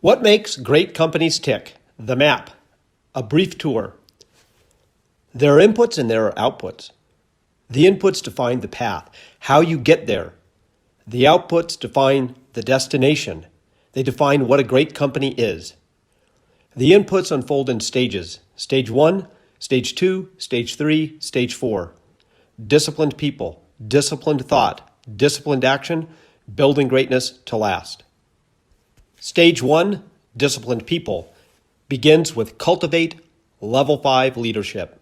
What makes great companies tick? The map. A brief tour. There are inputs and there are outputs. The inputs define the path, how you get there. The outputs define the destination. They define what a great company is. The inputs unfold in stages. Stage 1, Stage 2, Stage 3, Stage 4. Disciplined people, disciplined thought, disciplined action, building greatness to last. Stage 1, disciplined people, begins with cultivate level 5 leadership.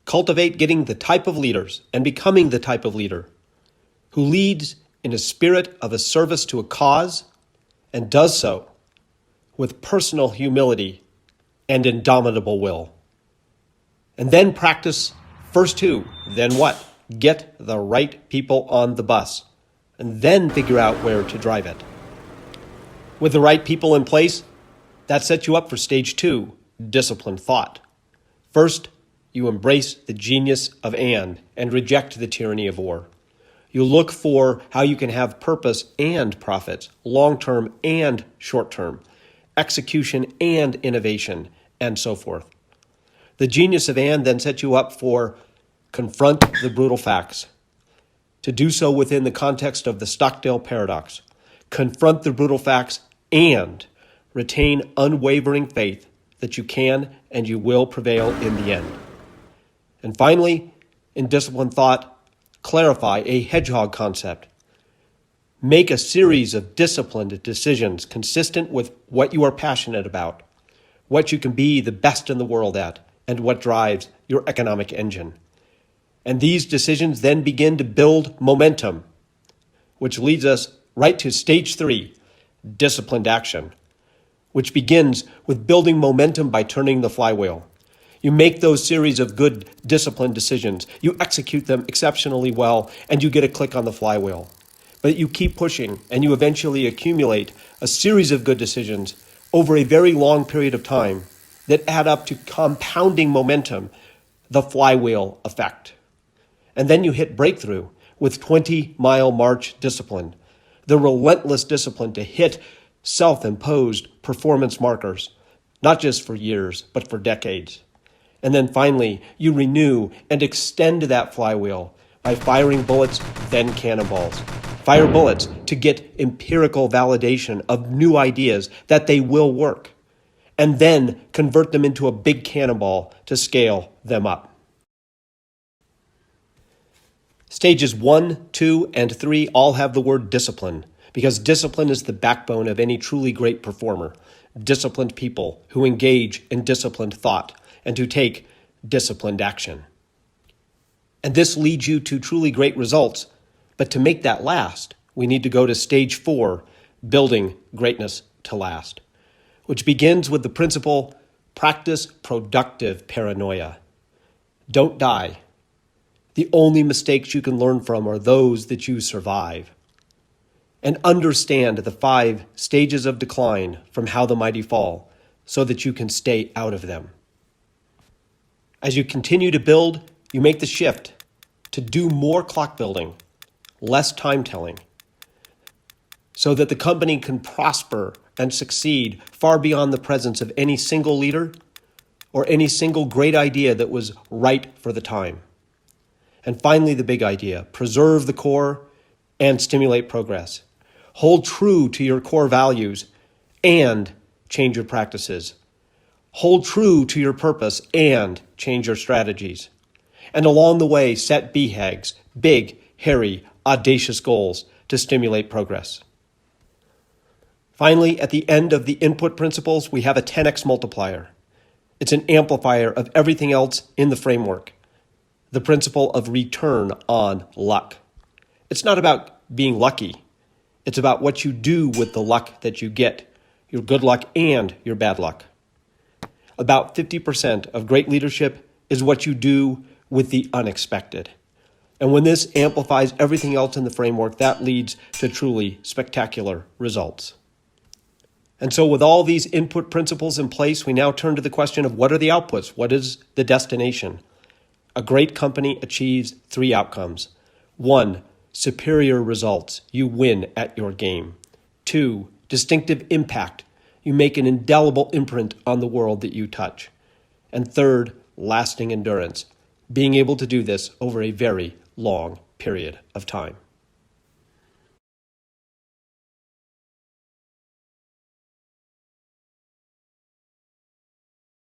Cultivate getting the type of leaders and becoming the type of leader who leads in a spirit of a service to a cause and does so with personal humility and indomitable will. And then practice first who, then what. Get the right people on the bus and then figure out where to drive it. With the right people in place, that sets you up for stage 2, disciplined thought. First, you embrace the genius of and reject the tyranny of or. You look for how you can have purpose and profits, long-term and short-term, execution and innovation, and so forth. The genius of and then sets you up for confront the brutal facts. To do so within the context of the Stockdale paradox, confront the brutal facts and retain unwavering faith that you can and you will prevail in the end. And finally, in disciplined thought, clarify a hedgehog concept. Make a series of disciplined decisions consistent with what you are passionate about, what you can be the best in the world at, and what drives your economic engine. And these decisions then begin to build momentum, which leads us right to stage 3, disciplined action, which begins with building momentum by turning the flywheel. You make those series of good disciplined decisions, you execute them exceptionally well, and you get a click on the flywheel. But you keep pushing, and you eventually accumulate a series of good decisions over a very long period of time that add up to compounding momentum, the flywheel effect. And then you hit breakthrough with 20-mile march discipline, the relentless discipline to hit self-imposed performance markers, not just for years, but for decades. And then finally, you renew and extend that flywheel by firing bullets, then cannonballs. Fire bullets to get empirical validation of new ideas that they will work, and then convert them into a big cannonball to scale them up. Stages 1, 2, and 3 all have the word discipline, because discipline is the backbone of any truly great performer. Disciplined people who engage in disciplined thought and who take disciplined action. And this leads you to truly great results. But to make that last, we need to go to stage 4, building greatness to last, which begins with the principle, practice productive paranoia. Don't die. The only mistakes you can learn from are those that you survive. And understand the 5 stages of decline from How the Mighty Fall so that you can stay out of them. As you continue to build, you make the shift to do more clock building, less time telling, so that the company can prosper and succeed far beyond the presence of any single leader or any single great idea that was right for the time. And finally, the big idea, preserve the core and stimulate progress. Hold true to your core values and change your practices. Hold true to your purpose and change your strategies. And along the way, set BHAGs, big, hairy, audacious goals to stimulate progress. Finally, at the end of the input principles, we have a 10x multiplier. It's an amplifier of everything else in the framework. The principle of return on luck. It's not about being lucky. It's about what you do with the luck that you get, your good luck and your bad luck. About 50% of great leadership is what you do with the unexpected. And when this amplifies everything else in the framework, that leads to truly spectacular results. And so with all these input principles in place, we now turn to the question of what are the outputs? What is the destination? A great company achieves 3 outcomes. 1, superior results. You win at your game. 2, distinctive impact. You make an indelible imprint on the world that you touch. And third, lasting endurance, being able to do this over a very long period of time.